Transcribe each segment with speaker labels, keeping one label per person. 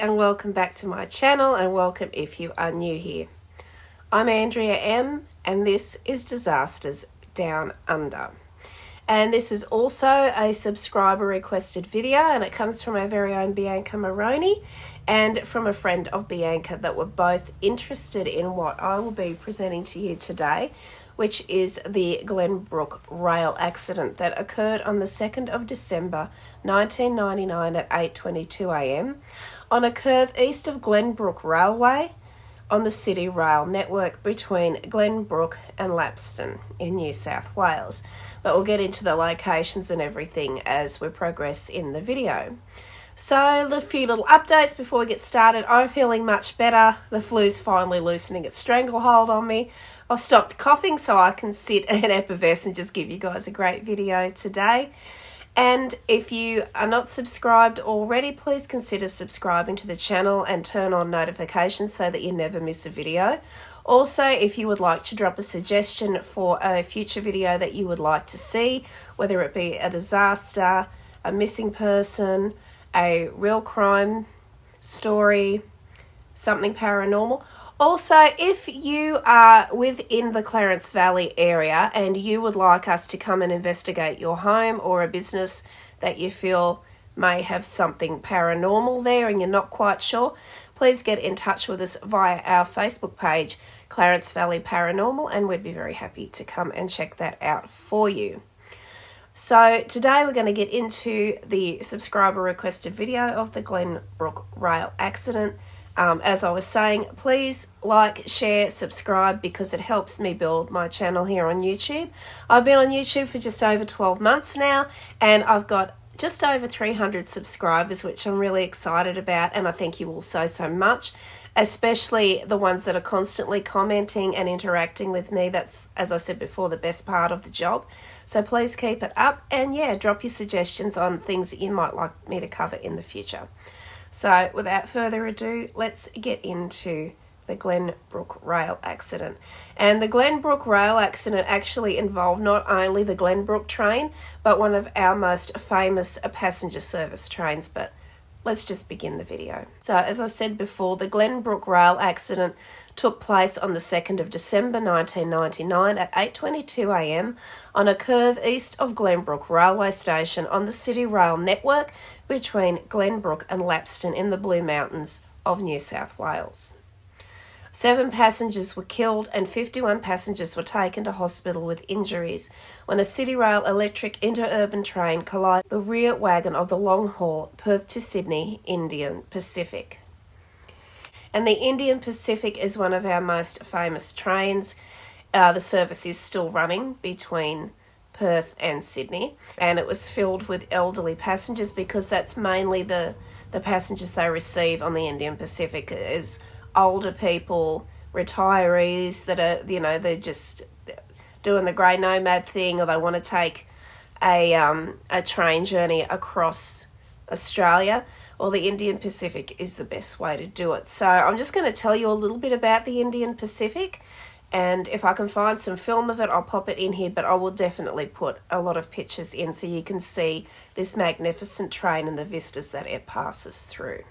Speaker 1: And welcome back to my channel, and welcome if you are new here. I'm Andrea M, and this is Disasters Down Under. And this is also a subscriber requested video, and it comes from our very own Bianca Maroney and from a friend of Bianca that were both interested in what I will be presenting to you today, which is the Glenbrook rail accident that occurred on the 2nd of December 1999 at 8:22 a.m. on a curve east of Glenbrook Railway on the City Rail network between Glenbrook and Lapston in New South Wales. But we'll get into the locations and everything as we progress in the video. So a few little updates before we get started. I'm feeling much better. The flu's finally loosening its stranglehold on me. I've stopped coughing so I can sit and effervesce and just give you guys a great video today. And if you are not subscribed already, please consider subscribing to the channel and turn on notifications so that you never miss a video. Also, if you would like to drop a suggestion for a future video that you would like to see, whether it be a disaster, a missing person, a real crime story, something paranormal. Also, if you are within the Clarence Valley area and you would like us to come and investigate your home or a business that you feel may have something paranormal there and you're not quite sure, please get in touch with us via our Facebook page, Clarence Valley Paranormal, and we'd be very happy to come and check that out for you. So today we're going to get into the subscriber requested video of the Glenbrook rail accident. As I was saying, please like, share, subscribe because it helps me build my channel here on YouTube. I've been on YouTube for just over 12 months now, and I've got just over 300 subscribers, which I'm really excited about, and I thank you all so much, especially the ones that are constantly commenting and interacting with me. That's, as I said before, the best part of the job. So please keep it up, and yeah, drop your suggestions on things that you might like me to cover in the future. So without further ado, let's get into the Glenbrook rail accident. And the Glenbrook rail accident actually involved not only the Glenbrook train, but one of our most famous passenger service trains. But let's just begin the video. So as I said before, the Glenbrook rail accident took place on the 2nd of December 1999 at 8:22 a.m. on a curve east of Glenbrook railway station on the City Rail network between Glenbrook and Lapston in the Blue Mountains of New South Wales. 7 passengers were killed and 51 passengers were taken to hospital with injuries when a City Rail electric interurban train collided the rear wagon of the long-haul Perth to Sydney Indian Pacific. And the Indian Pacific is one of our most famous trains. The service is still running between Perth and Sydney, and it was filled with elderly passengers because that's mainly the passengers they receive on the Indian Pacific is older people, retirees that are, they're just doing the grey nomad thing, or they want to take a train journey across Australia. Well, the Indian Pacific is the best way to do it. So I'm just going to tell you a little bit about the Indian Pacific, and if I can find some film of it, I'll pop it in here, but I will definitely put a lot of pictures in so you can see this magnificent train and the vistas that it passes through.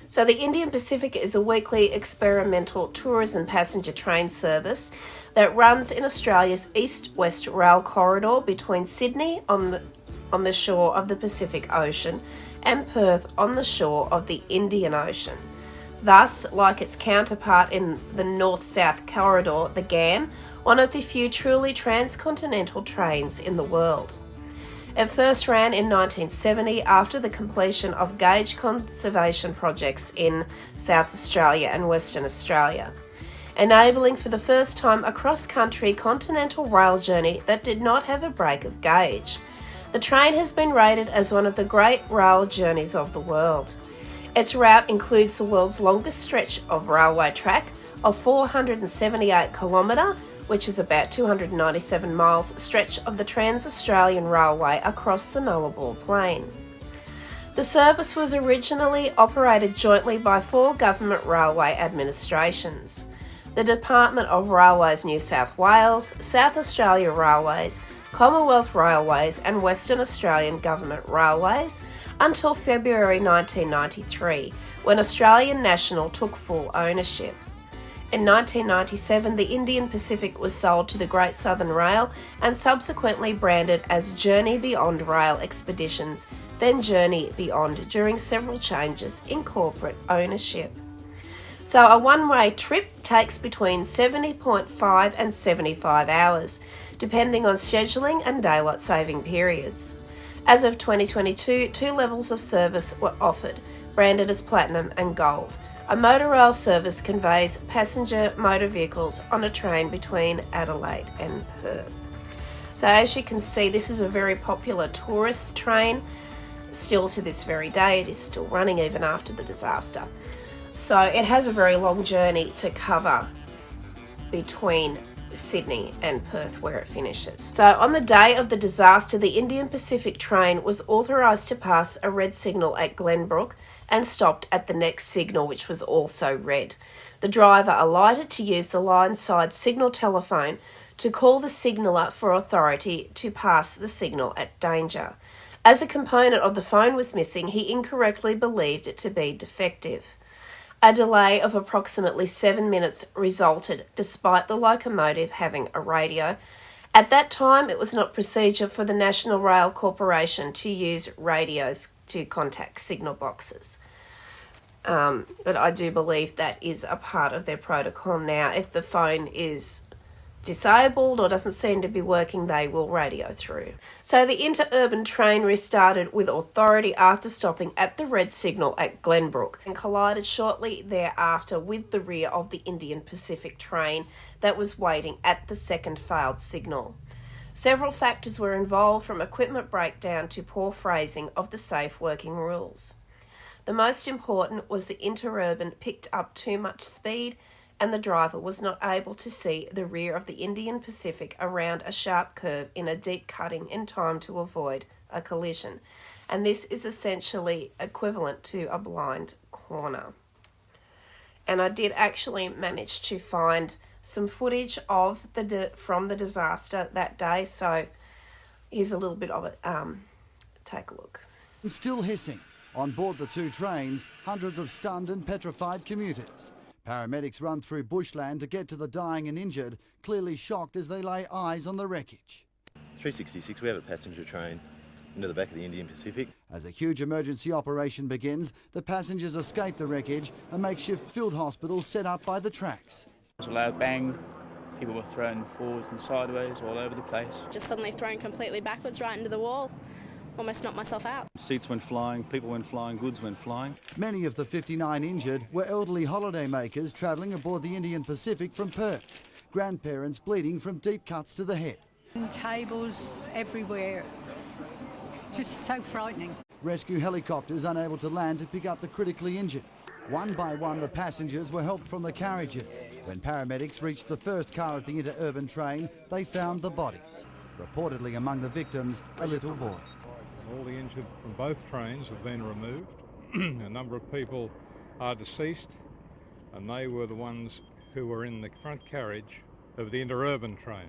Speaker 1: So the Indian Pacific is a weekly experimental tourism passenger train service that runs in Australia's east-west rail corridor between Sydney on the shore of the Pacific Ocean and Perth on the shore of the Indian Ocean. Thus, like its counterpart in the north-south corridor, the GAM, one of the few truly transcontinental trains in the world. It first ran in 1970 after the completion of gauge conservation projects in South Australia and Western Australia, enabling for the first time a cross-country continental rail journey that did not have a break of gauge. The train has been rated as one of the great rail journeys of the world. Its route includes the world's longest stretch of railway track of 478 km, which is about 297 miles, stretch of the Trans-Australian Railway across the Nullarbor Plain. The service was originally operated jointly by 4 government railway administrations: the Department of Railways New South Wales, South Australia Railways, Commonwealth Railways and Western Australian Government Railways, until February 1993, when Australian National took full ownership. In 1997, the Indian Pacific was sold to the Great Southern Rail and subsequently branded as Journey Beyond Rail Expeditions, then Journey Beyond, during several changes in corporate ownership. So a one-way trip takes between 70.5 and 75 hours, depending on scheduling and daylight saving periods. As of 2022, 2 levels of service were offered, branded as Platinum and Gold. A motor rail service conveys passenger motor vehicles on a train between Adelaide and Perth. So as you can see, this is a very popular tourist train. Still to this very day, it is still running even after the disaster. So it has a very long journey to cover between Sydney and Perth where it finishes. So on the day of the disaster, the Indian Pacific train was authorised to pass a red signal at Glenbrook and stopped at the next signal, which was also red. The driver alighted to use the line-side signal telephone to call the signaller for authority to pass the signal at danger. As a component of the phone was missing, he incorrectly believed it to be defective. A delay of approximately 7 minutes resulted, despite the locomotive having a radio. At that time, it was not procedure for the National Rail Corporation to use radios to contact signal boxes. But I do believe that is a part of their protocol now. If the phone is disabled or doesn't seem to be working, they will radio through. So the interurban train restarted with authority after stopping at the red signal at Glenbrook and collided shortly thereafter with the rear of the Indian Pacific train that was waiting at the second failed signal. Several factors were involved, from equipment breakdown to poor phrasing of the safe working rules. The most important was the interurban picked up too much speed and the driver was not able to see the rear of the Indian Pacific around a sharp curve in a deep cutting in time to avoid a collision. And this is essentially equivalent to a blind corner. And I did actually manage to find some footage of from the disaster that day, so here's a little bit of it. Take a look.
Speaker 2: Still hissing. On board the 2 trains, hundreds of stunned and petrified commuters. Paramedics run through bushland to get to the dying and injured, clearly shocked as they lay eyes on the wreckage.
Speaker 3: 366, we have a passenger train into the back of the Indian Pacific.
Speaker 2: As a huge emergency operation begins, the passengers escape the wreckage, a makeshift field hospital set up by the tracks.
Speaker 4: There was a loud bang, people were thrown forwards and sideways all over the place.
Speaker 5: Just suddenly thrown completely backwards right into the wall. Almost knocked myself out.
Speaker 6: Seats went flying, people went flying, goods went flying.
Speaker 2: Many of the 59 injured were elderly holidaymakers travelling aboard the Indian Pacific from Perth. Grandparents bleeding from deep cuts to the head.
Speaker 7: And tables everywhere. Just so frightening.
Speaker 2: Rescue helicopters unable to land to pick up the critically injured. One by one, the passengers were helped from the carriages. When paramedics reached the first car of the interurban train, they found the bodies. Reportedly among the victims, a little boy.
Speaker 8: All the injured from both trains have been removed. A number of people are deceased, and they were the ones who were in the front carriage of the interurban train.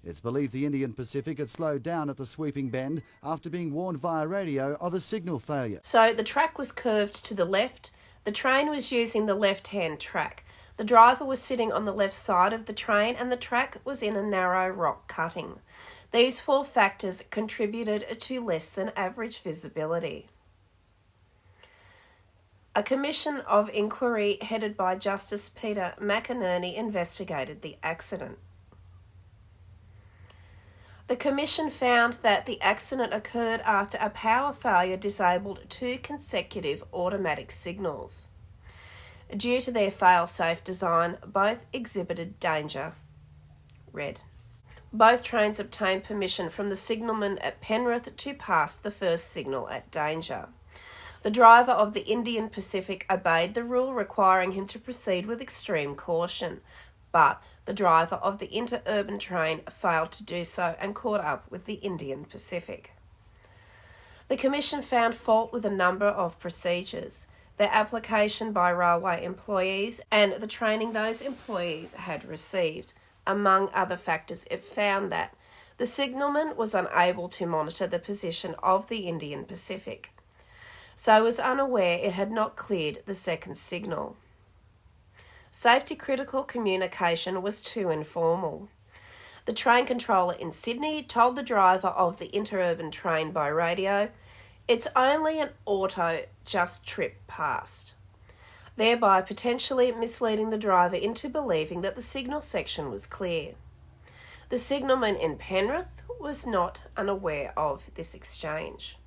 Speaker 2: It's believed the Indian Pacific had slowed down at the sweeping bend after being warned via radio of a signal failure.
Speaker 1: So the track was curved to the left. The train was using the left-hand track. The driver was sitting on the left side of the train and the track was in a narrow rock cutting. These 4 factors contributed to less than average visibility. A commission of inquiry headed by Justice Peter McInerney investigated the accident. The Commission found that the accident occurred after a power failure disabled 2 consecutive automatic signals. Due to their fail-safe design, both exhibited danger. Red. Both trains obtained permission from the signalman at Penrith to pass the first signal at danger. The driver of the Indian Pacific obeyed the rule requiring him to proceed with extreme caution, but the driver of the interurban train failed to do so and caught up with the Indian Pacific. The Commission found fault with a number of procedures, their application by railway employees and the training those employees had received. Among other factors, it found that the signalman was unable to monitor the position of the Indian Pacific, so was unaware it had not cleared the second signal. Safety-critical communication was too informal. The train controller in Sydney told the driver of the interurban train by radio, "It's only an auto, just tripped past," thereby potentially misleading the driver into believing that the signal section was clear. The signalman in Penrith was not unaware of this exchange.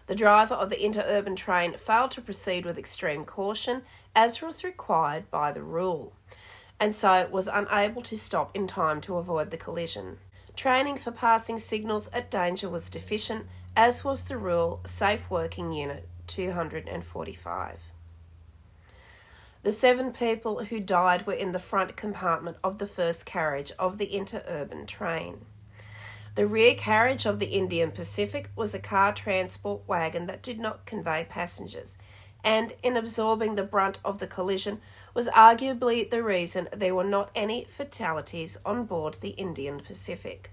Speaker 1: The driver of the interurban train failed to proceed with extreme caution, as was required by the rule, and so was unable to stop in time to avoid the collision. Training for passing signals at danger was deficient, as was the rule Safe Working Unit 245. The 7 people who died were in the front compartment of the first carriage of the interurban train. The rear carriage of the Indian Pacific was a car transport wagon that did not convey passengers, and in absorbing the brunt of the collision was arguably the reason there were not any fatalities on board the Indian Pacific.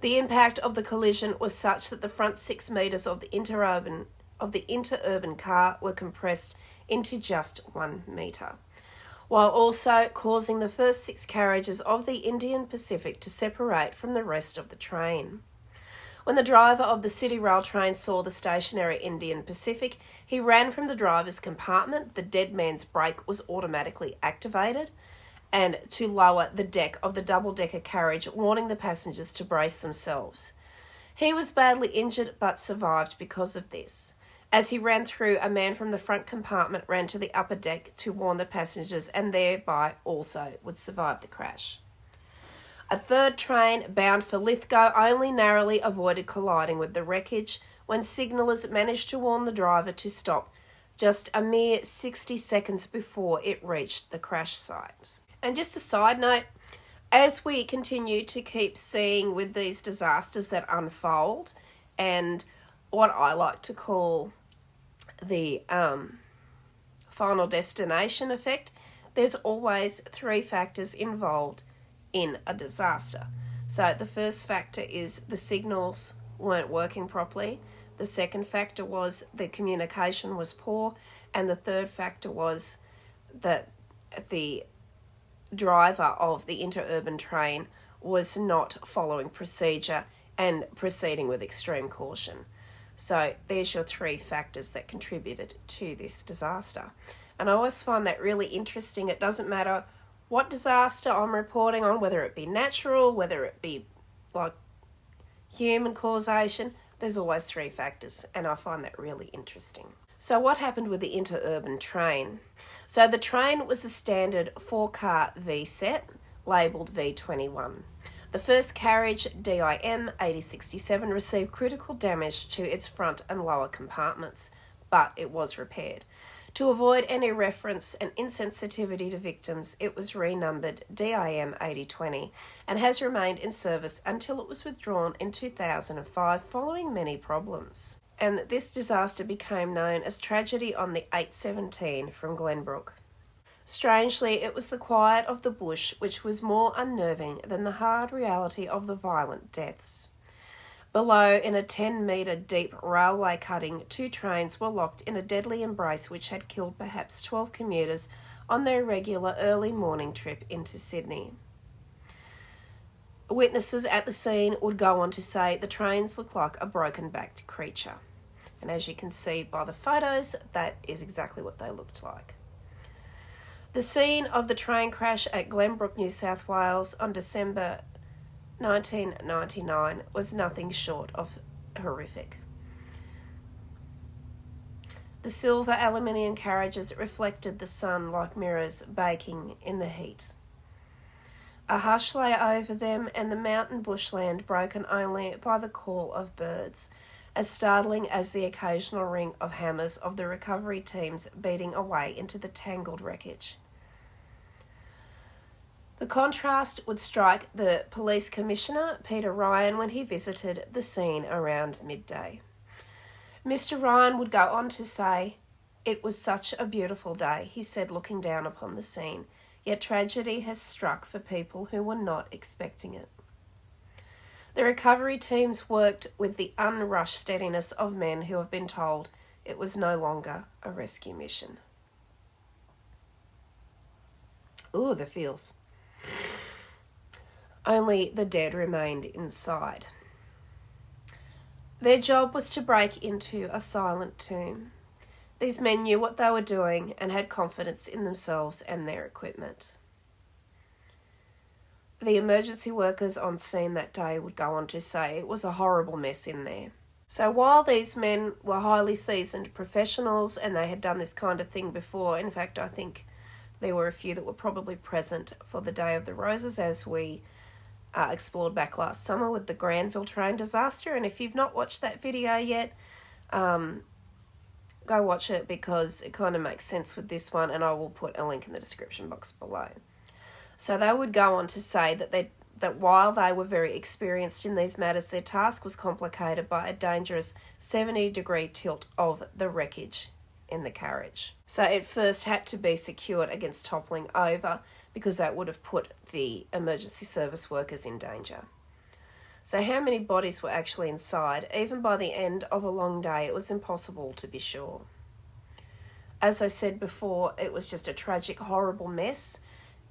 Speaker 1: The impact of the collision was such that the front 6 metres of the interurban car were compressed into just 1 metre, while also causing the first 6 carriages of the Indian Pacific to separate from the rest of the train. When the driver of the City Rail train saw the stationary Indian Pacific, he ran from the driver's compartment. The dead man's brake was automatically activated, and to lower the deck of the double-decker carriage, warning the passengers to brace themselves. He was badly injured but survived because of this. As he ran through, a man from the front compartment ran to the upper deck to warn the passengers and thereby also would survive the crash. A third train, bound for Lithgow, only narrowly avoided colliding with the wreckage when signallers managed to warn the driver to stop just a mere 60 seconds before it reached the crash site. And just a side note, as we continue to keep seeing with these disasters that unfold, and what I like to call the final destination effect, there's always 3 factors involved in a disaster. So the first factor is the signals weren't working properly. The second factor was the communication was poor. And the third factor was that the driver of the interurban train was not following procedure and proceeding with extreme caution. So there's your 3 factors that contributed to this disaster. And I always find that really interesting. It doesn't matter what disaster I'm reporting on, whether it be natural, whether it be like human causation, there's always 3 factors, and I find that really interesting. So what happened with the interurban train? So the train was a standard 4-car V-set, labelled V21. The first carriage, DIM 8067, received critical damage to its front and lower compartments, but it was repaired. To avoid any reference and insensitivity to victims, it was renumbered DIM 8020 and has remained in service until it was withdrawn in 2005 following many problems. And this disaster became known as Tragedy on the 817 from Glenbrook. Strangely, it was the quiet of the bush which was more unnerving than the hard reality of the violent deaths. Below, in a 10-metre deep railway cutting, 2 trains were locked in a deadly embrace which had killed perhaps 12 commuters on their regular early morning trip into Sydney. Witnesses at the scene would go on to say the trains looked like a broken-backed creature. And as you can see by the photos, that is exactly what they looked like. The scene of the train crash at Glenbrook, New South Wales on December 1999 was nothing short of horrific. The silver aluminium carriages reflected the sun like mirrors baking in the heat. A hush lay over them, and the mountain bushland broken only by the call of birds, as startling as the occasional ring of hammers of the recovery teams beating away into the tangled wreckage. The contrast would strike the police commissioner, Peter Ryan, when he visited the scene around midday. Mr. Ryan would go on to say, "It was such a beautiful day," he said, looking down upon the scene, "yet tragedy has struck for people who were not expecting it." The recovery teams worked with the unrushed steadiness of men who have been told it was no longer a rescue mission. Ooh, the feels. Only the dead remained inside. Their job was to break into a silent tomb. These men knew what they were doing and had confidence in themselves and their equipment. The emergency workers on scene that day would go on to say it was a horrible mess in there. So while these men were highly seasoned professionals and they had done this kind of thing before, in fact, I think there were a few that were probably present for the Day of the Roses as we explored back last summer with the Granville train disaster. And if you've not watched that video yet, go watch it because it kind of makes sense with this one, and I will put a link in the description box below. So they would go on to say that while they were very experienced in these matters, their task was complicated by a dangerous 70-degree tilt of the wreckage in the carriage. So it first had to be secured against toppling over because that would have put the emergency service workers in danger. So how many bodies were actually inside? Even by the end of a long day, it was impossible to be sure. As I said before, it was just a tragic, horrible mess.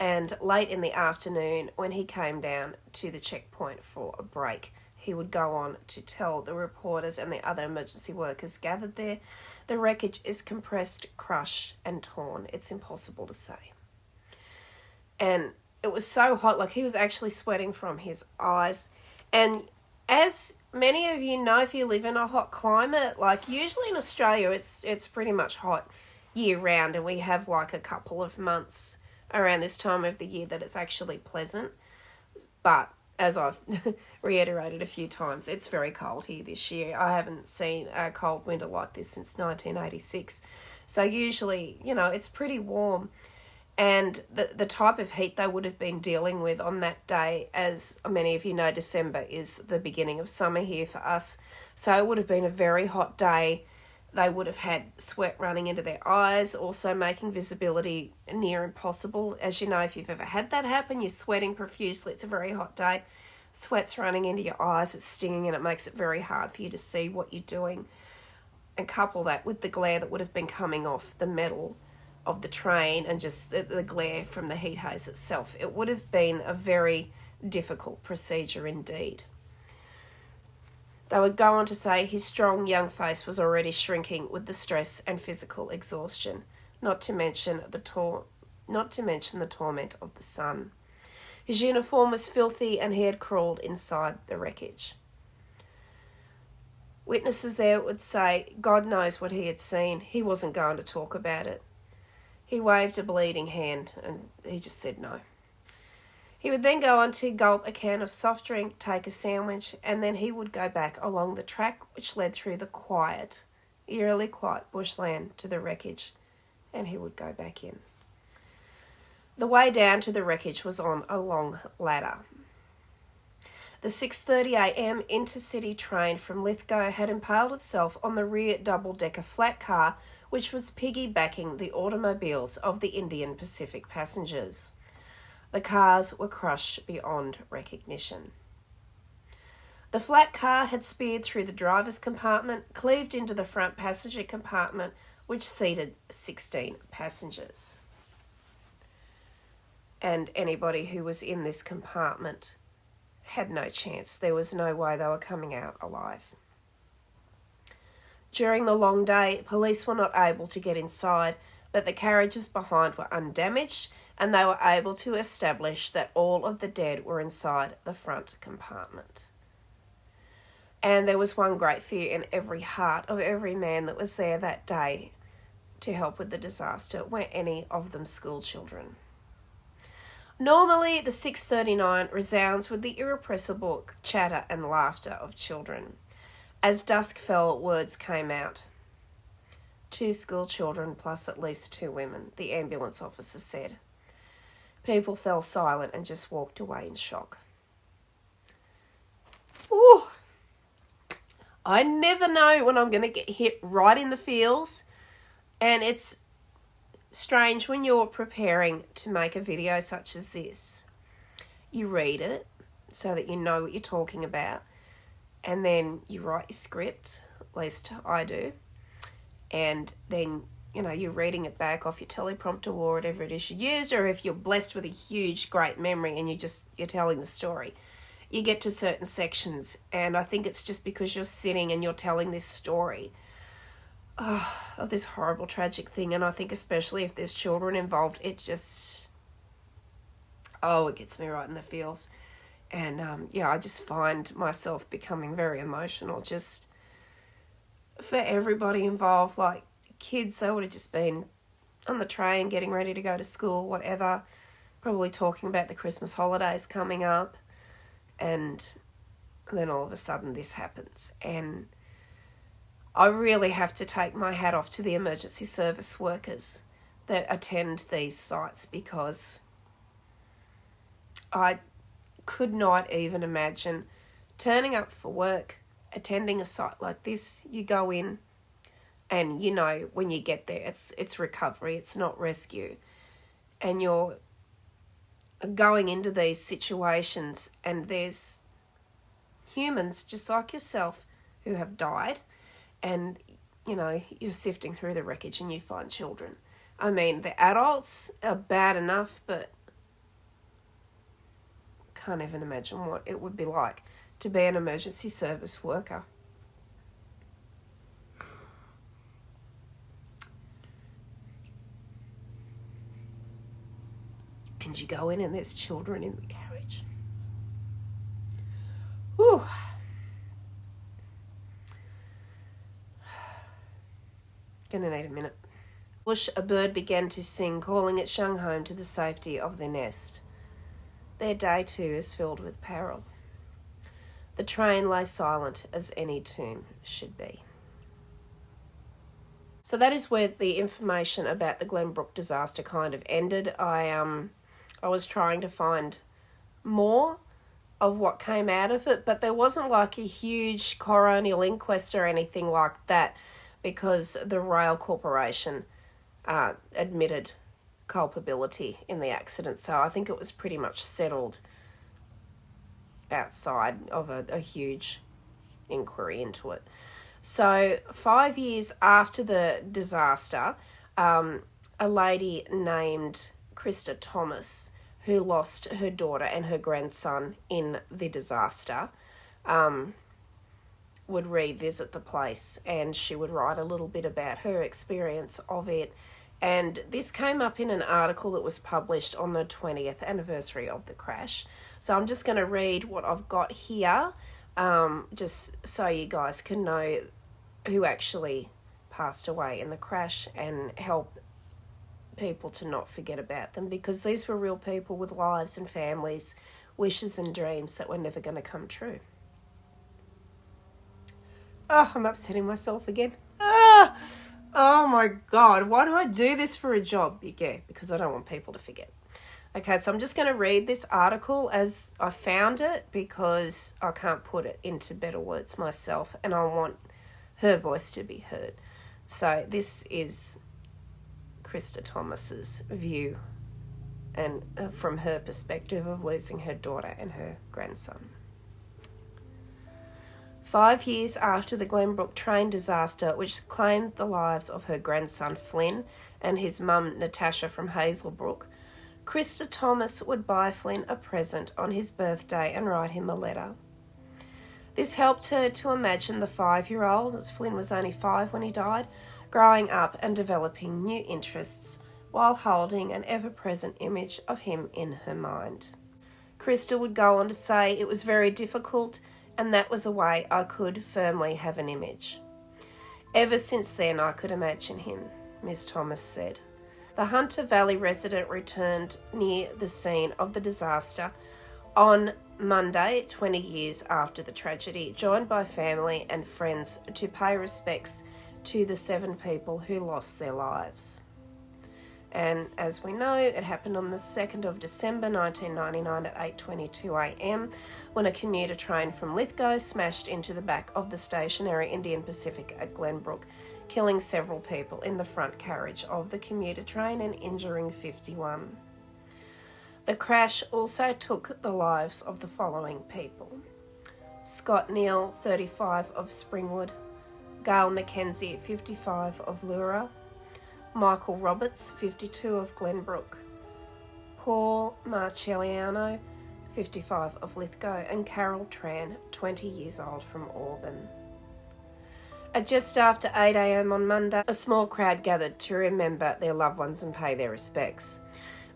Speaker 1: And late in the afternoon, when he came down to the checkpoint for a break, he would go on to tell the reporters and the other emergency workers gathered there, the wreckage is compressed, crushed, and torn. It's impossible to say. And it was so hot, like he was actually sweating from his eyes. And as many of you know, if you live in a hot climate, like usually in Australia, it's pretty much hot year round, and we have like a couple of months around this time of the year that it's actually pleasant. But as I've reiterated a few times, it's very cold here this year. I haven't seen a cold winter like this since 1986. So usually, it's pretty warm. And the type of heat they would have been dealing with on that day, as many of you know, December is the beginning of summer here for us. So it would have been a very hot day. They would have had sweat running into their eyes, also making visibility near impossible. As you know, if you've ever had that happen, you're sweating profusely. It's a very hot day. Sweat's running into your eyes, it's stinging, and it makes it very hard for you to see what you're doing. And couple that with the glare that would have been coming off the metal of the train and just the glare from the heat haze itself. It would have been a very difficult procedure indeed. They would go on to say his strong young face was already shrinking with the stress and physical exhaustion, not to mention the torment of the sun. His uniform was filthy and he had crawled inside the wreckage. Witnesses there would say God knows what he had seen. He wasn't going to talk about it. He waved a bleeding hand and he just said no. He would then go on to gulp a can of soft drink, take a sandwich, and then he would go back along the track which led through the quiet, eerily quiet bushland to the wreckage, and he would go back in. The way down to the wreckage was on a long ladder. The 6:30 a.m. intercity train from Lithgow had impaled itself on the rear double-decker flat car which was piggybacking the automobiles of the Indian Pacific passengers. The cars were crushed beyond recognition. The flat car had speared through the driver's compartment, cleaved into the front passenger compartment, which seated 16 passengers. And anybody who was in this compartment had no chance. There was no way they were coming out alive. During the long day, police were not able to get inside, but the carriages behind were undamaged and they were able to establish that all of the dead were inside the front compartment. And there was one great fear in every heart of every man that was there that day to help with the disaster, were any of them school children. Normally, the 6:39 resounds with the irrepressible chatter and laughter of children. As dusk fell, words came out. 2 school children plus at least 2 women, the ambulance officer said. People fell silent and just walked away in shock. Ooh! I never know when I'm going to get hit right in the feels, and it's strange when you're preparing to make a video such as this. You read it so that you know what you're talking about, and then you write your script, at least I do, and then, you know, you're reading it back off your teleprompter or whatever it is you used, or if you're blessed with a huge, great memory and you're telling the story. You get to certain sections, and I think it's just because you're sitting and you're telling this story of this horrible, tragic thing, and I think especially if there's children involved, it just, it gets me right in the feels. And I just find myself becoming very emotional just for everybody involved. Like kids, they would have just been on the train getting ready to go to school, whatever, probably talking about the Christmas holidays coming up, and then all of a sudden this happens. And I really have to take my hat off to the emergency service workers that attend these sites, because I could not even imagine turning up for work, attending a site like this. You go in and you know when you get there it's recovery, it's not rescue. And you're going into these situations and there's humans just like yourself who have died, and you know you're sifting through the wreckage and you find children. I mean, the adults are bad enough, but can't even imagine what it would be like to be an emergency service worker. And you go in and there's children in the carriage. Whew. Gonna need a minute. Bush, a bird began to sing, calling its young home to the safety of their nest. Their day too is filled with peril. The train lay silent as any tomb should be. So that is where the information about the Glenbrook disaster kind of ended. I was trying to find more of what came out of it, but there wasn't like a huge coronial inquest or anything like that, because the rail corporation admitted culpability in the accident. So I think it was pretty much settled outside of a huge inquiry into it. So 5 years after the disaster, a lady named Krista Thomas, who lost her daughter and her grandson in the disaster, would revisit the place, and she would write a little bit about her experience of it. And this came up in an article that was published on the 20th anniversary of the crash. So I'm just going to read what I've got here, just so you guys can know who actually passed away in the crash and help people to not forget about them, because these were real people with lives and families, wishes and dreams that were never going to come true. Oh, I'm upsetting myself again. Oh my God, why do I do this for a job? Yeah, because I don't want people to forget. Okay, so I'm just going to read this article as I found it, because I can't put it into better words myself, and I want her voice to be heard. So this is Krista Thomas's view, and from her perspective of losing her daughter and her grandson. 5 years after the Glenbrook train disaster, which claimed the lives of her grandson Flynn and his mum Natasha from Hazelbrook, Krista Thomas would buy Flynn a present on his birthday and write him a letter. This helped her to imagine the 5-year-old, as Flynn was only 5 when he died, growing up and developing new interests, while holding an ever-present image of him in her mind. Krista would go on to say, "It was very difficult, and that was a way I could firmly have an image. Ever since then I could imagine him," Ms. Thomas said. The Hunter Valley resident returned near the scene of the disaster on Monday, 20 years after the tragedy, joined by family and friends to pay respects to the 7 people who lost their lives. And as we know, it happened on the 2nd of December 1999 at 8:22 a.m. when a commuter train from Lithgow smashed into the back of the stationary Indian Pacific at Glenbrook, killing several people in the front carriage of the commuter train and injuring 51. The crash also took the lives of the following people: Scott Neal, 35, of Springwood; Gail McKenzie, 55, of Lura; Michael Roberts, 52, of Glenbrook; Paul Marcelliano, 55, of Lithgow; and Carol Tran, 20 years old, from Auburn. At just after 8 a.m. on Monday, a small crowd gathered to remember their loved ones and pay their respects.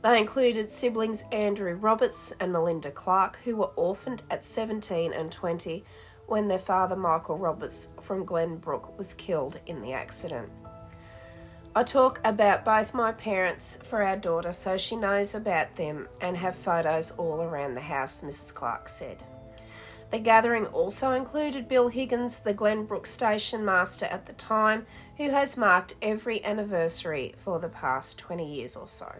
Speaker 1: They included siblings Andrew Roberts and Melinda Clark, who were orphaned at 17 and 20 when their father Michael Roberts from Glenbrook was killed in the accident. "I talk about both my parents for our daughter so she knows about them and have photos all around the house," Mrs. Clark said. The gathering also included Bill Higgins, the Glenbrook station master at the time, who has marked every anniversary for the past 20 years or so.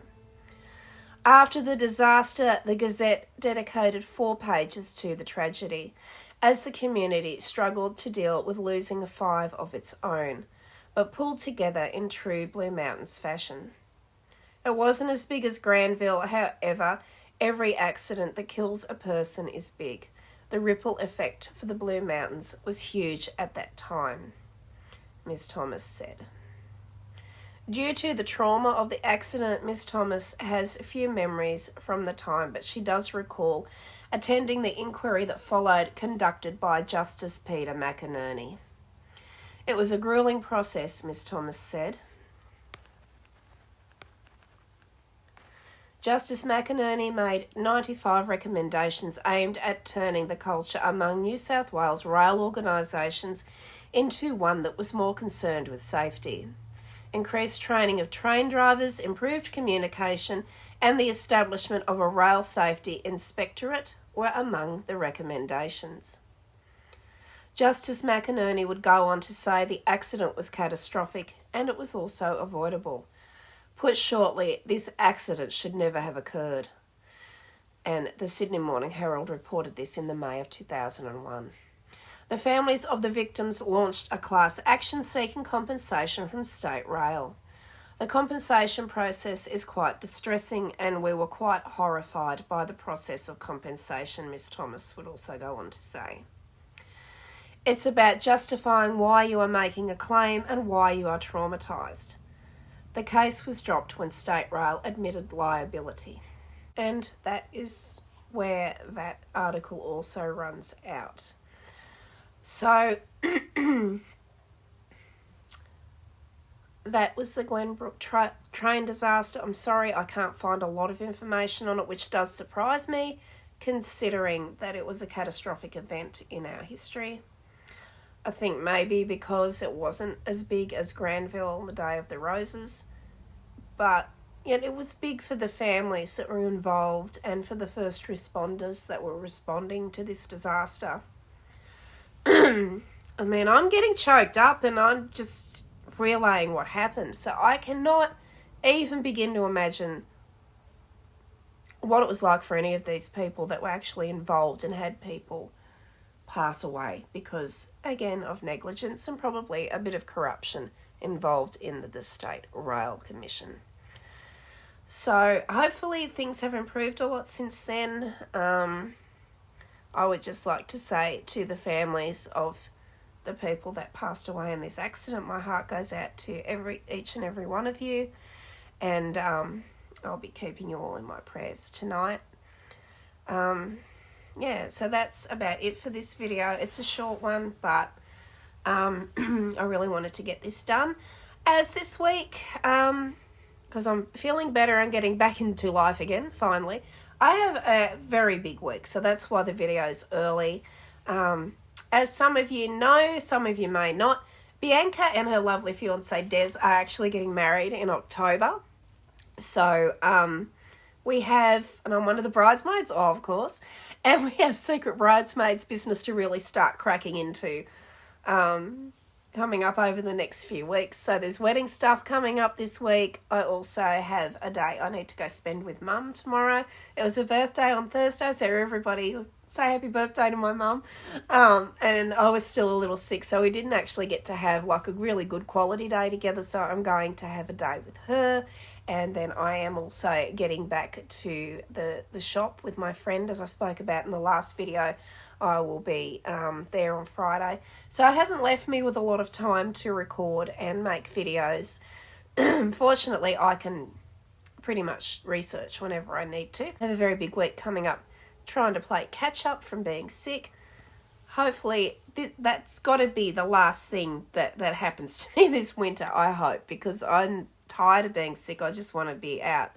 Speaker 1: After the disaster, the Gazette dedicated 4 pages to the tragedy, as the community struggled to deal with losing 5 of its own, but pulled together in true Blue Mountains fashion. It wasn't as big as Granville, however. Every accident that kills a person is big. The ripple effect for the Blue Mountains was huge at that time, Ms. Thomas said. Due to the trauma of the accident, Ms. Thomas has few memories from the time, but she does recall attending the inquiry that followed, conducted by Justice Peter McInerney. "It was a grueling process," Ms. Thomas said. Justice McInerney made 95 recommendations aimed at turning the culture among New South Wales rail organisations into one that was more concerned with safety. Increased training of train drivers, improved communication, and the establishment of a rail safety inspectorate were among the recommendations. Justice McInerney would go on to say the accident was catastrophic and it was also avoidable. Put shortly, this accident should never have occurred. And the Sydney Morning Herald reported this in the May of 2001. The families of the victims launched a class action seeking compensation from State Rail. The compensation process is quite distressing and we were quite horrified by the process of compensation, Ms. Thomas would also go on to say. It's about justifying why you are making a claim and why you are traumatised. The case was dropped when State Rail admitted liability. And that is where that article also runs out. So, that was the Glenbrook train disaster. I'm sorry, I can't find a lot of information on it, which does surprise me, considering that it was a catastrophic event in our history. I think maybe because it wasn't as big as Granville, the Day of the Roses, but yet it was big for the families that were involved and for the first responders that were responding to this disaster. I mean, I'm getting choked up and I'm just relaying what happened, so I cannot even begin to imagine what it was like for any of these people that were actually involved and had people pass away because, again, of negligence and probably a bit of corruption involved in the State Rail Commission. So hopefully things have improved a lot since then. I would just like to say to the families of the people that passed away in this accident, my heart goes out to each and every one of you, and I'll be keeping you all in my prayers tonight. Yeah, so that's about it for this video. It's a short one, but I really wanted to get this done. As this week because I'm feeling better and getting back into life again, finally. I have a very big week, so that's why the video's early. As some of you know, some of you may not, Bianca and her lovely fiancé Des are actually getting married in October. So we have, and I'm one of the bridesmaids, of course, and we have secret bridesmaids business to really start cracking into coming up over the next few weeks. So there's wedding stuff coming up this week. I also have a day I need to go spend with Mum tomorrow. It was her birthday on Thursday, so everybody say happy birthday to my mum. And I was still a little sick, so we didn't actually get to have like a really good quality day together, so I'm going to have a day with her. And then I am also getting back to the shop with my friend, as I spoke about in the last video. I will be there on Friday. So it hasn't left me with a lot of time to record and make videos. Fortunately, I can pretty much research whenever I need to. I have a very big week coming up, trying to play catch up from being sick. Hopefully, that's got to be the last thing that happens to me this winter, I hope, because I'm tired of being sick. I just want to be out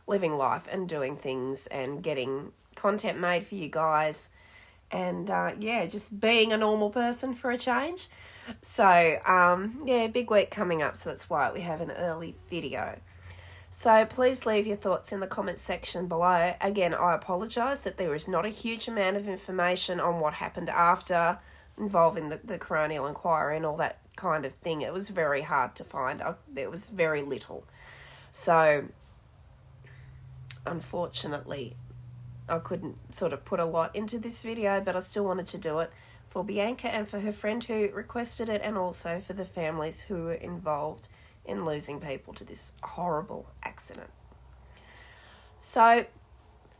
Speaker 1: living life and doing things and getting content made for you guys. And just being a normal person for a change. So big week coming up, so that's why we have an early video. So please leave your thoughts in the comment section below. Again, I apologise that there is not a huge amount of information on what happened after, involving the coronial inquiry and all that kind of thing. It was very hard to find. There was very little. So unfortunately, I couldn't sort of put a lot into this video, but I still wanted to do it for Bianca and for her friend who requested it, and also for the families who were involved in losing people to this horrible accident. So,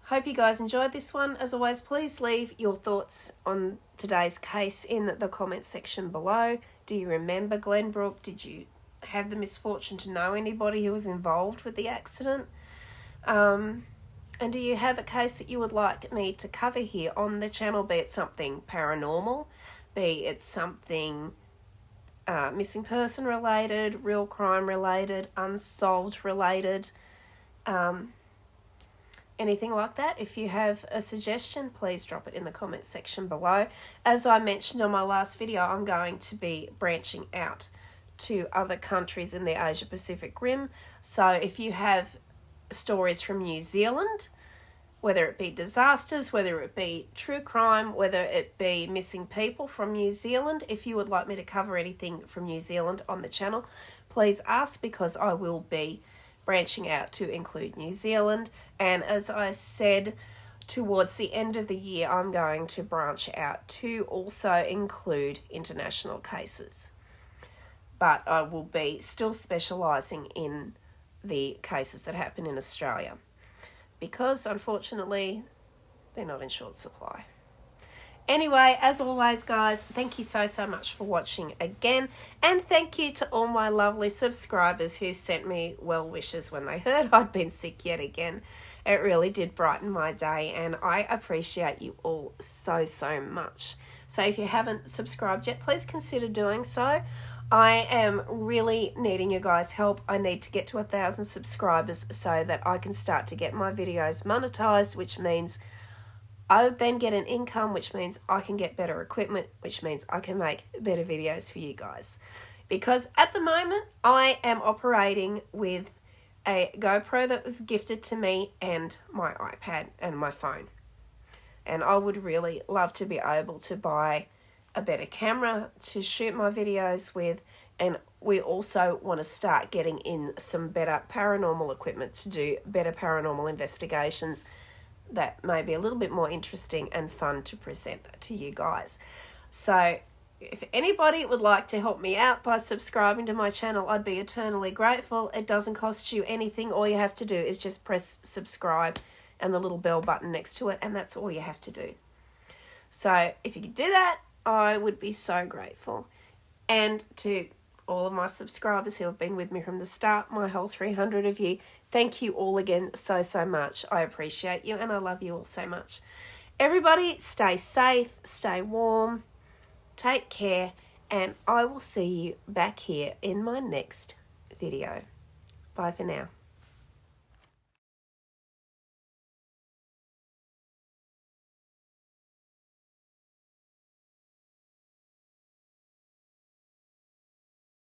Speaker 1: hope you guys enjoyed this one. As always, please leave your thoughts on today's case in the comment section below. Do you remember Glenbrook? Did you have the misfortune to know anybody who was involved with the accident? And do you have a case that you would like me to cover here on the channel, be it something paranormal, be it something missing person related, real crime related, unsolved related, anything like that? If you have a suggestion, please drop it in the comment section below. As I mentioned on my last video, I'm going to be branching out to other countries in the Asia Pacific Rim. So if you have stories from New Zealand, whether it be disasters, whether it be true crime, whether it be missing people from New Zealand, if you would like me to cover anything from New Zealand on the channel, please ask, because I will be branching out to include New Zealand. And as I said, towards the end of the year, I'm going to branch out to also include international cases. But I will be still specialising in the cases that happen in Australia, because unfortunately they're not in short supply. Anyway, as always guys, thank you so much for watching again, and thank you to all my lovely subscribers who sent me well wishes when they heard I'd been sick yet again. It really did brighten my day, and I appreciate you all so much. So if you haven't subscribed yet, please consider doing so. I am really needing your guys' help. I need to get to 1,000 subscribers so that I can start to get my videos monetized, which means I then get an income, which means I can get better equipment, which means I can make better videos for you guys. Because at the moment, I am operating with a GoPro that was gifted to me and my iPad and my phone. And I would really love to be able to buy a better camera to shoot my videos with, and we also want to start getting in some better paranormal equipment to do better paranormal investigations that may be a little bit more interesting and fun to present to you guys. So if anybody would like to help me out by subscribing to my channel, I'd be eternally grateful. It doesn't cost you anything. All you have to do is just press subscribe and the little bell button next to it, and that's all you have to do. So if you could do that, I would be so grateful. And to all of my subscribers who have been with me from the start, my whole 300 of you, thank you all again so much. I appreciate you, and I love you all so much. Everybody stay safe, stay warm, take care, and I will see you back here in my next video. Bye for now.